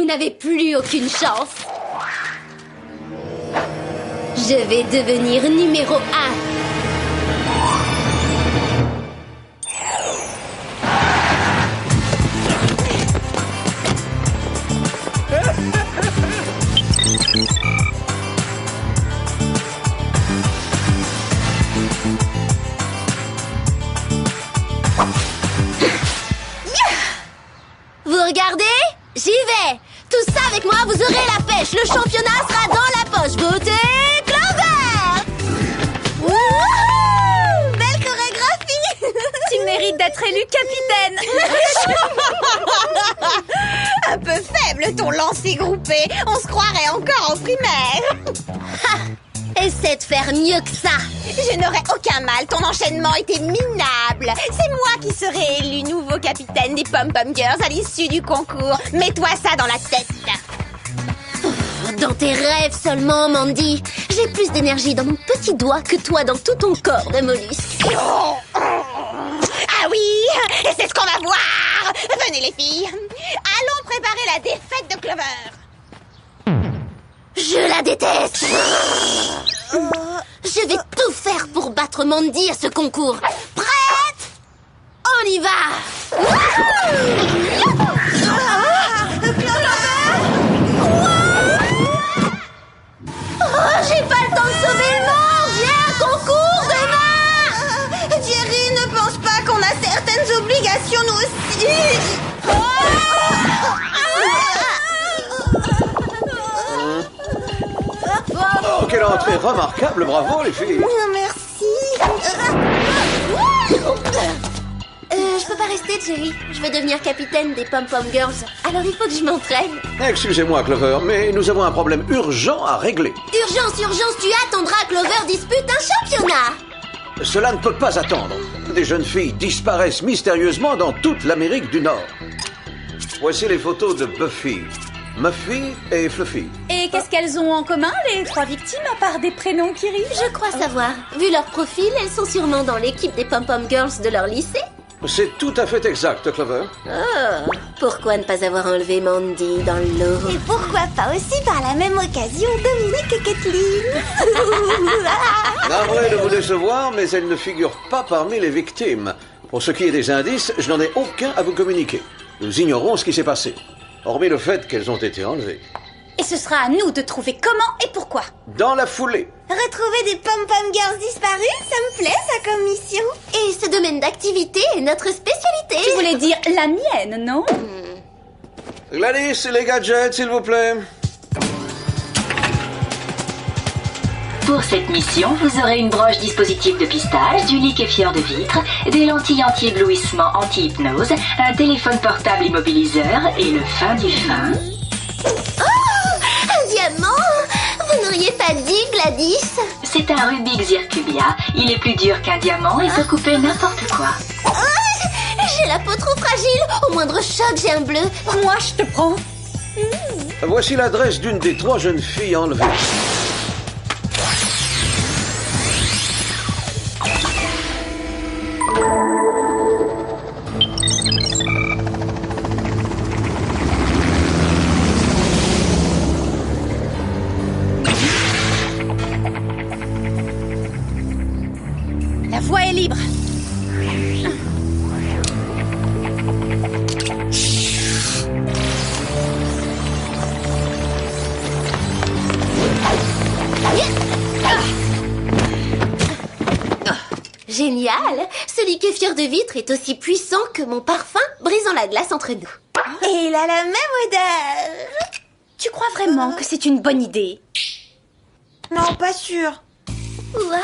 n'avez plus aucune chance. Je vais devenir numéro 1. Vous regardez? J'y vais! Tout ça avec moi, vous aurez la pêche! Le championnat sera dans la poche! Votez Clover! Wouhou! Belle chorégraphie! Tu mérites d'être élu capitaine. Un peu faible ton lancer groupé. On se croirait encore en primaire. Essaie de faire mieux que ça! Je n'aurais aucun mal, ton enchaînement était minable. C'est moi qui serai élu nouveau capitaine des Pom-Pom Girls à l'issue du concours. Mets-toi ça dans la tête. Dans tes rêves seulement, Mandy. J'ai plus d'énergie dans mon petit doigt que toi dans tout ton corps de mollusque. Ah oui, c'est ce qu'on va voir. Venez les filles, allons préparer la défaite de Clover. Je la déteste. Je vais tout faire pour battre Mandy à ce concours. Prête? On y va. Oh, j'ai pas le temps de sauver le monde. J'ai un concours demain. Jerry, ne pense pas qu'on a certaines obligations nous aussi. Oh, quelle entrée remarquable, bravo les filles. Merci. Je peux pas rester, Jerry. Je veux devenir capitaine des Pom-Pom Girls. Alors il faut que je m'entraîne. Excusez-moi, Clover, mais nous avons un problème urgent à régler. Urgence, urgence, tu attendras que Clover dispute un championnat. Cela ne peut pas attendre. Des jeunes filles disparaissent mystérieusement dans toute l'Amérique du Nord. Voici les photos de Buffy, Muffy et Fluffy. Et qu'est-ce qu'elles ont en commun, les 3 victimes, à part des prénoms qui riment? Je crois savoir. Vu leur profil, elles sont sûrement dans l'équipe des Pom-Pom Girls de leur lycée. C'est tout à fait exact, Clover. Oh, pourquoi ne pas avoir enlevé Mandy dans l'eau? Et pourquoi pas aussi par la même occasion Dominique et Kathleen. Navré de vous décevoir, mais elles ne figurent pas parmi les victimes. Pour ce qui est des indices, je n'en ai aucun à vous communiquer. Nous ignorons ce qui s'est passé, hormis le fait qu'elles ont été enlevées. Et ce sera à nous de trouver comment et pourquoi. Dans la foulée. Retrouver des Pom-Pom Girls disparues, ça me plaît, ça comme mission. Et ce domaine d'activité est notre spécialité. Tu voulais dire la mienne, non? Gladys, les gadgets, s'il vous plaît. Pour cette mission, vous aurez une broche dispositif de pistage, du liquéfieur de vitre, des lentilles anti-éblouissement anti-hypnose, un téléphone portable immobiliseur et le fin du fin. Un diamant? Vous n'auriez pas dit, Gladys? C'est un Rubik Zircubia. Il est plus dur qu'un diamant et peut couper n'importe quoi. J'ai la peau trop fragile. Au moindre choc, j'ai un bleu. Moi, je te prends. Voici l'adresse d'une des 3 jeunes filles enlevées. La voie est libre. Génial! Ce liquéfieur de vitre est aussi puissant que mon parfum, brisant la glace entre nous. Et il a la même odeur. Tu crois vraiment que c'est une bonne idée? Non, pas sûr. Waouh!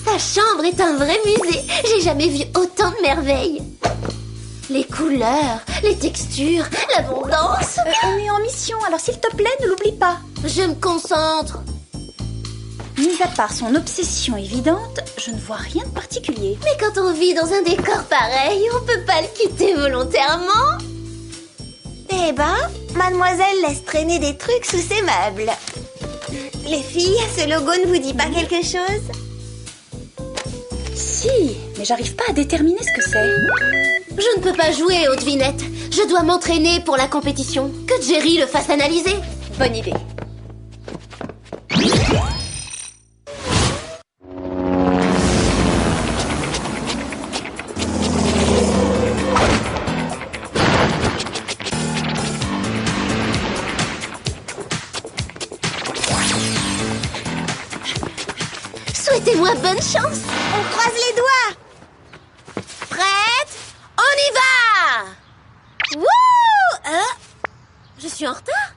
Sa chambre est un vrai musée. J'ai jamais vu autant de merveilles. Les couleurs, les textures, l'abondance. On est en mission, alors s'il te plaît, ne l'oublie pas. Je me concentre. Mis à part son obsession évidente, je ne vois rien de particulier. Mais quand on vit dans un décor pareil, on peut pas le quitter volontairement. Eh ben, mademoiselle laisse traîner des trucs sous ses meubles. Les filles, ce logo ne vous dit pas quelque chose? Si, mais j'arrive pas à déterminer ce que c'est. Je ne peux pas jouer aux devinettes. Je dois m'entraîner pour la compétition. Que Jerry le fasse analyser. Bonne idée. Souhaitez-moi bonne chance. On croise les doigts. Prête? On y va! Wouh! Je suis en retard?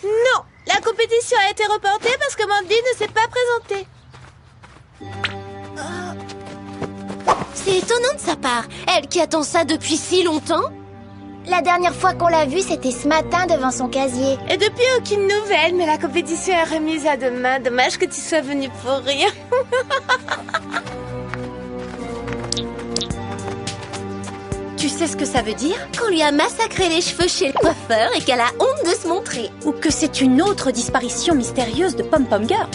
Non, la compétition a été reportée parce que Mandy ne s'est pas présentée. C'est étonnant de sa part. Elle qui attend ça depuis si longtemps. La dernière fois qu'on l'a vue, c'était ce matin devant son casier. Et depuis, aucune nouvelle, mais la compétition est remise à demain. Dommage que tu sois venue pour rien. Tu sais ce que ça veut dire? Qu'on lui a massacré les cheveux chez le coiffeur et qu'elle a honte de se montrer. Ou que c'est une autre disparition mystérieuse de Pom Pom Girl?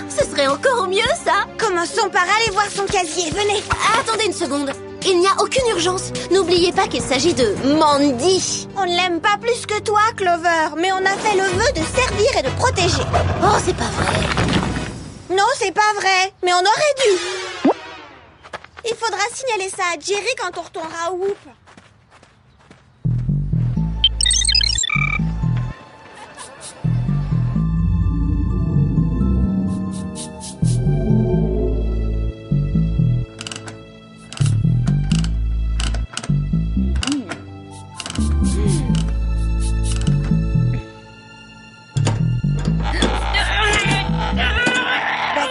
Ce serait encore mieux, ça. Commençons par aller voir son casier, venez. Attendez une seconde. Il n'y a aucune urgence. N'oubliez pas qu'il s'agit de Mandy. On ne l'aime pas plus que toi, Clover, mais on a fait le vœu de servir et de protéger. Oh, c'est pas vrai. Non, c'est pas vrai, mais on aurait dû. Il faudra signaler ça à Jerry quand on retournera à Whoop.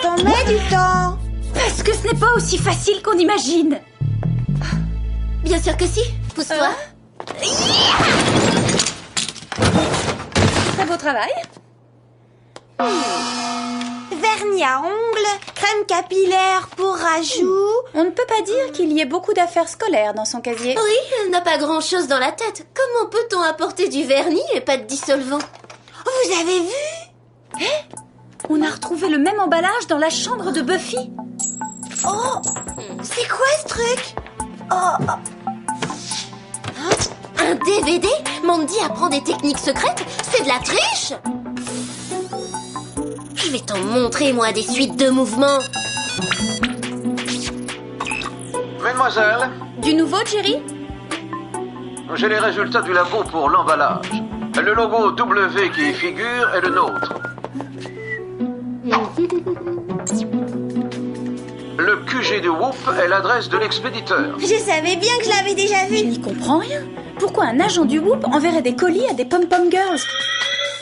T'en mets du temps. Parce que ce n'est pas aussi facile qu'on imagine. Bien sûr que si. Pousse-toi. Très beau travail. Vernis à ongles, crème capillaire pour rajout. On ne peut pas dire qu'il y ait beaucoup d'affaires scolaires dans son casier. Oui, elle n'a pas grand-chose dans la tête. Comment peut-on apporter du vernis et pas de dissolvant? Vous avez vu? On a retrouvé le même emballage dans la chambre de Buffy. Oh, c'est quoi ce truc? Un DVD? Mandy apprend des techniques secrètes? C'est de la triche? Je vais t'en montrer, moi, des suites de mouvements. Mesdemoiselles, Du nouveau, Jerry? j'ai les résultats du labo pour l'emballage. Le logo W qui y figure est le nôtre. Le QG de Whoop est l'adresse de l'expéditeur. Je savais bien que je l'avais déjà Je vu. n'y comprends rien. Pourquoi un agent du Whoop enverrait des colis à des Pom Pom Girls?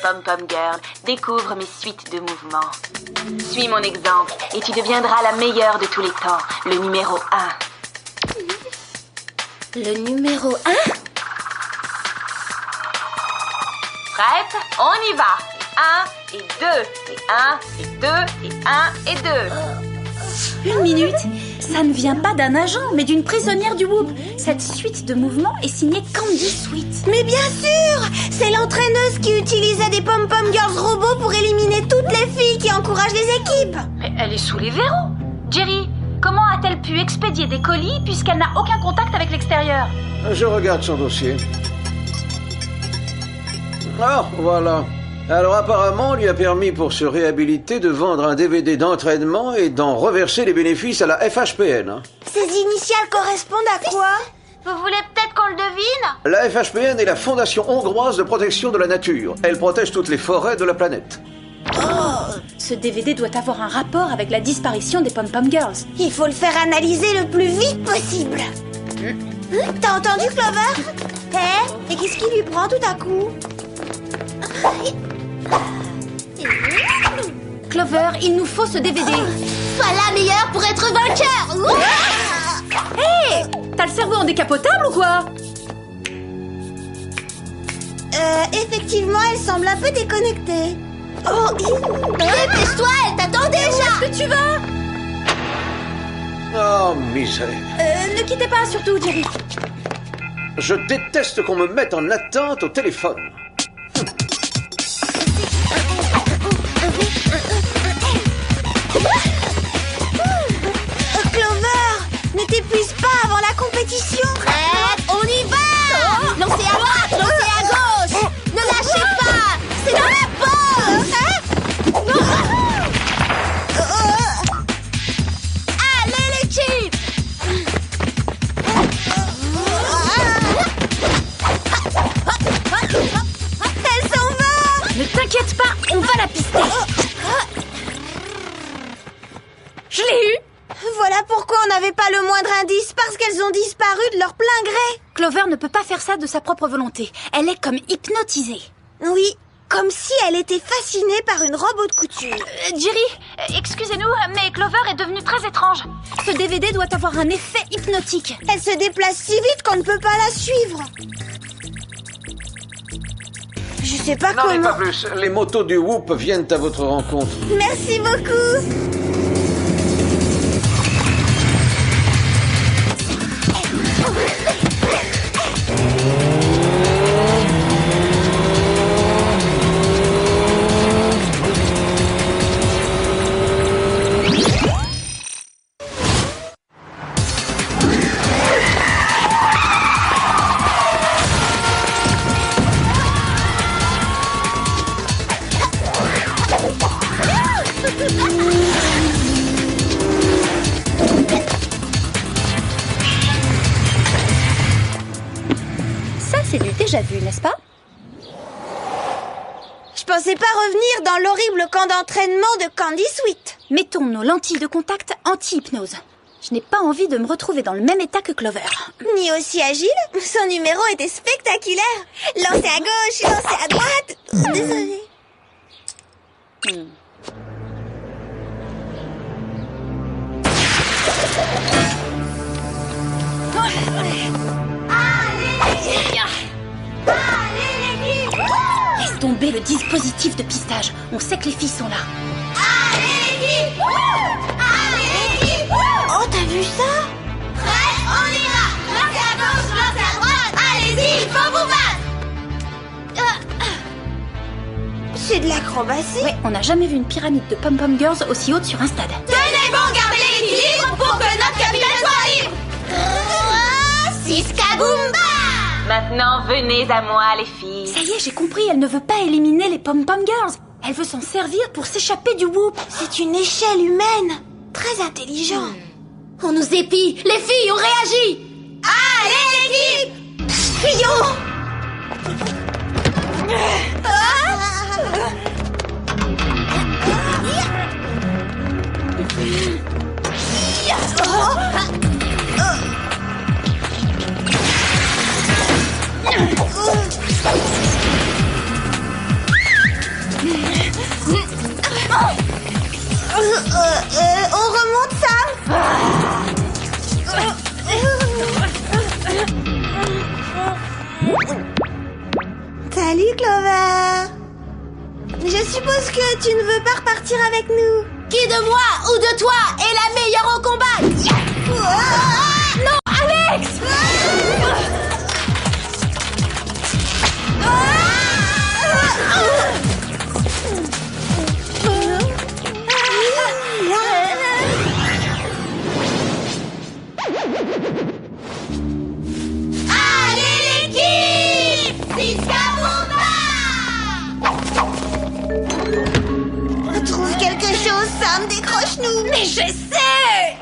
Pom Pom Girl, découvre mes suites de mouvements. Suis mon exemple et tu deviendras la meilleure de tous les temps, le numéro 1. Le numéro 1? Prête? On y va! 1 et 2, et 1 et 2, et 1 et 2. Une minute. Ça ne vient pas d'un agent, mais d'une prisonnière du Whoop. Cette suite de mouvements est signée Candy Sweet. Mais bien sûr, c'est l'entraîneuse qui utilisait des Pom Pom Girls robots pour éliminer toutes les filles qui encouragent les équipes. Mais elle est sous les verrous. Jerry, comment a-t-elle pu expédier des colis puisqu'elle n'a aucun contact avec l'extérieur? Je regarde son dossier. Ah, voilà. Alors apparemment, on lui a permis pour se réhabiliter de vendre un DVD d'entraînement et d'en reverser les bénéfices à la FHPN. Ces initiales correspondent à quoi? Vous voulez peut-être qu'on le devine? La FHPN est la Fondation hongroise de protection de la nature. Elle protège toutes les forêts de la planète. Ce DVD doit avoir un rapport avec la disparition des Pom Pom Girls. Il faut le faire analyser le plus vite possible. T'as entendu, Clover? Et qu'est-ce qui lui prend tout à coup? Clover, il nous faut ce DVD. Sois la meilleure pour être vainqueur. Hé, t'as le cerveau en décapotable ou quoi? Effectivement, elle semble un peu déconnectée. Oh, Dépêche-toi, elle t'attend déjà. Où est-ce que tu vas? Oh, misère. Ne quittez pas, surtout, Jerry. Je déteste qu'on me mette en attente au téléphone. Je l'ai eu! Voilà pourquoi on n'avait pas le moindre indice, parce qu'elles ont disparu de leur plein gré. Clover ne peut pas faire ça de sa propre volonté. Elle est comme hypnotisée. Oui, comme si elle était fascinée par une robe haute couture. Jerry, excusez-nous, mais Clover est devenue très étrange. Ce DVD doit avoir un effet hypnotique. Elle se déplace si vite qu'on ne peut pas la suivre. Je sais pas N'en est comment... pas plus. Les motos du Whoop viennent à votre rencontre. Merci beaucoup. Ça, c'est du déjà vu, n'est-ce pas? Je pensais pas revenir dans l'horrible camp d'entraînement de Candy Sweet. Mettons nos lentilles de contact anti-hypnose. Je n'ai pas envie de me retrouver dans le même état que Clover. Ni aussi agile, son numéro était spectaculaire. Lancé à gauche, lancé à droite. Oh, désolée. Laisse tomber le dispositif de pistage. On sait que les filles sont là. Oh, t'as vu ça? Prêt, on y va. Lancez à gauche, lancez à droite. Allez-y, il faut vous battre. C'est de l'acrobatie. Ouais, on n'a jamais vu une pyramide de pom-pom girls aussi haute sur un stade. Tenez bon, gardez l'équilibre pour que notre capitaine soit libre. Siskaboomba. Maintenant, venez à moi, les filles. Ça y est, j'ai compris, elle ne veut pas éliminer les pom-pom girls. Elle veut s'en servir pour s'échapper du Whoop. C'est une échelle humaine. Très intelligent. On nous épie. Les filles ont réagi. Allez, l'équipe. Fuyons. On remonte ça. Salut Clover. Je suppose que tu ne veux pas repartir avec nous. Qui de moi ou de toi est la meilleure au combat? Non, Alex. Allez l'équipe! Siskaboomba! Trouve quelque chose, Sam, décroche-nous. Mais j'essaie.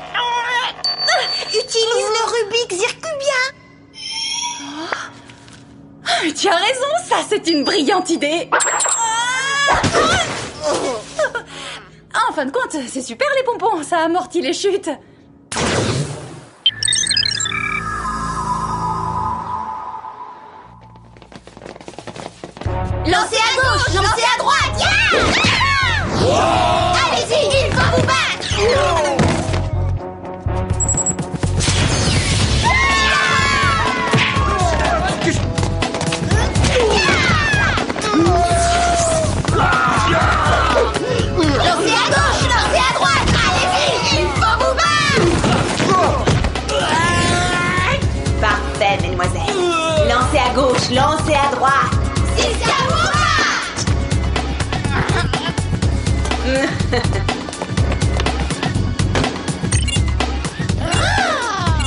Utilise le Rubik Zircubien. Tu as raison, ça c'est une brillante idée. En fin de compte, c'est super les pompons, ça amortit les chutes. Lancez à gauche, lancez à droite! Allez-y, il faut vous battre! Lancez à gauche, lancez à droite! Allez-y, il faut vous battre! Parfait, mesdemoiselles. Lancez à gauche, lancez à droite.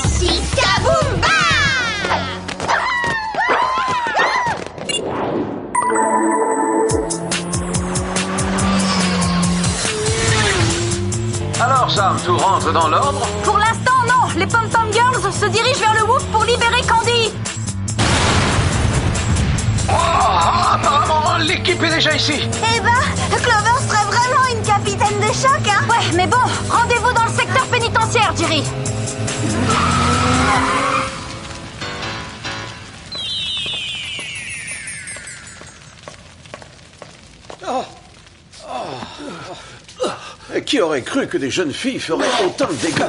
Siskaboomba! Alors Sam, tout rentre dans l'ordre? Pour l'instant, non. Les pom-pom girls se dirigent vers le Whoop pour libérer Candy. Apparemment, l'équipe est déjà ici. Eh ben, Clover serait vraiment une capitaine de choc, hein? Ouais, mais bon, rendez-vous dans le Jerry. Qui aurait cru que des jeunes filles feraient autant de dégâts?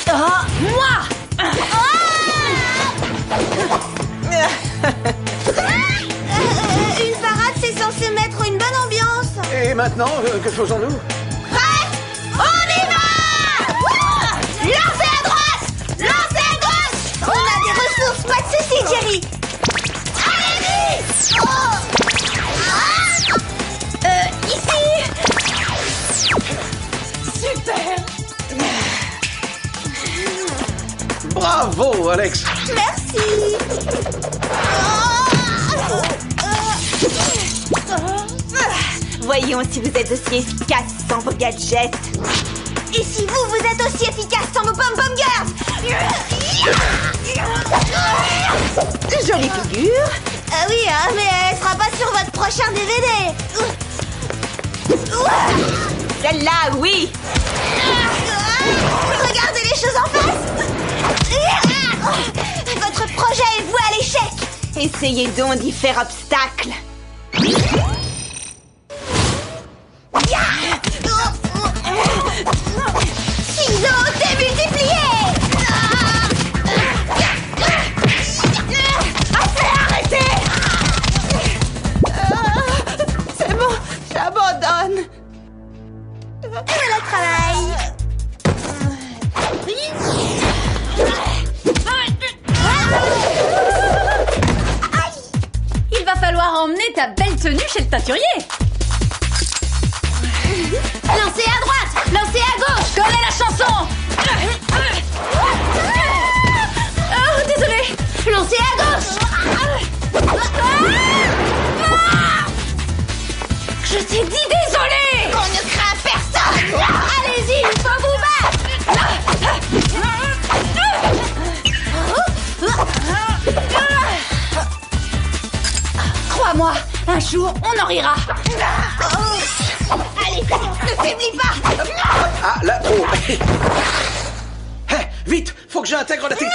Moi! Une parade, c'est censé mettre une bonne ambiance. Et maintenant, que faisons-nous? On y va! Lancez à droite! Lancez à gauche! On a des ressources, pas de soucis, Jerry. Allez, vite! Ici! Super! Bravo, Alex! Merci! Voyons si vous êtes aussi efficace sans vos gadgets. Et si vous êtes aussi efficace sans vos pom-pom girls. Jolie figure. Oui, hein, mais elle sera pas sur votre prochain DVD. Celle-là, oui. Regardez les choses en face. Votre projet est voué à l'échec. Essayez donc d'y faire obstacle. Ciseaux démultipliés. Assez, arrêtez. C'est bon, j'abandonne. Voilà le travail. Il va falloir emmener ta belle tenue chez le teinturier. Lancez à droite, lancez à gauche. Je connais la chanson. Oh, désolée. Lancez à gauche. Je t'ai dit désolée. On ne craint personne. Allez-y, il faut vous battre. Crois-moi, un jour, on en rira. Allez, ne faiblis pas. Ah, là, oh! Hé, vite! Faut que j'intègre la technique!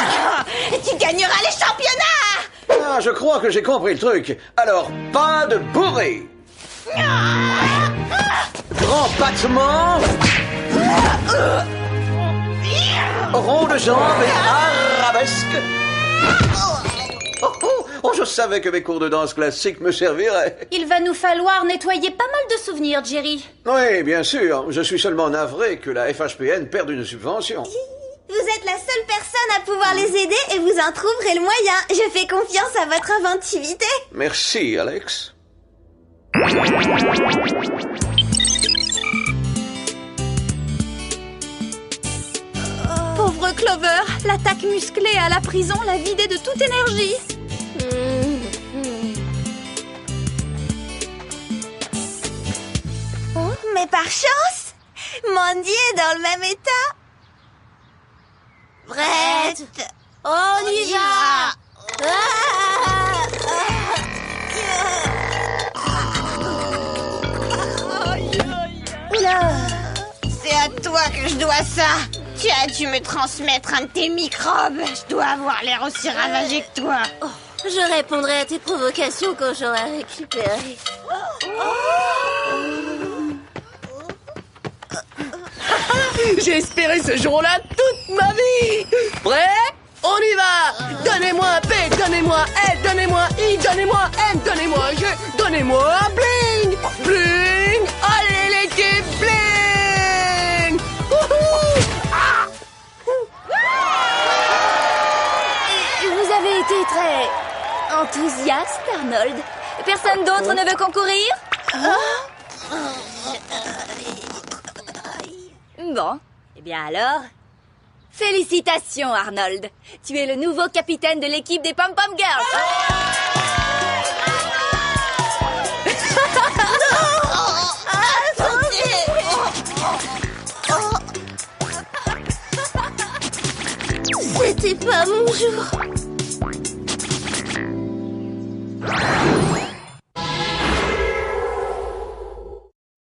Tu gagneras les championnats. Ah, je crois que j'ai compris le truc. Alors, pas de bourré! Grand battement! Rond de jambe et arabesque! Oh, je savais que mes cours de danse classique me serviraient. Il va nous falloir nettoyer pas mal de souvenirs, Jerry. Oui, bien sûr. Je suis seulement navré que la FHPN perde une subvention. Vous êtes la seule personne à pouvoir les aider et vous en trouverez le moyen. Je fais confiance à votre inventivité. Merci, Alex. Pauvre Clover, l'attaque musclée à la prison l'a vidée de toute énergie. Oh, mais par chance, Mandy est dans le même état. Prête, On y va. c'est à toi que je dois ça. Tu as dû me transmettre un de tes microbes. Je dois avoir l'air aussi ravagé que toi. Je répondrai à tes provocations quand j'aurai récupéré. J'ai espéré ce jour-là toute ma vie. Prêt? On y va. Donnez-moi P, donnez-moi L, donnez-moi I, donnez-moi N, donnez-moi G, donnez-moi bling. Bling. Allez l'équipe, bling. Wouhou. Ah. Vous avez été très enthousiaste, Arnold. Personne d'autre ne veut concourir? Bon, eh bien alors, félicitations Arnold. Tu es le nouveau capitaine de l'équipe des Pom Pom Girls. C'était pas mon jour.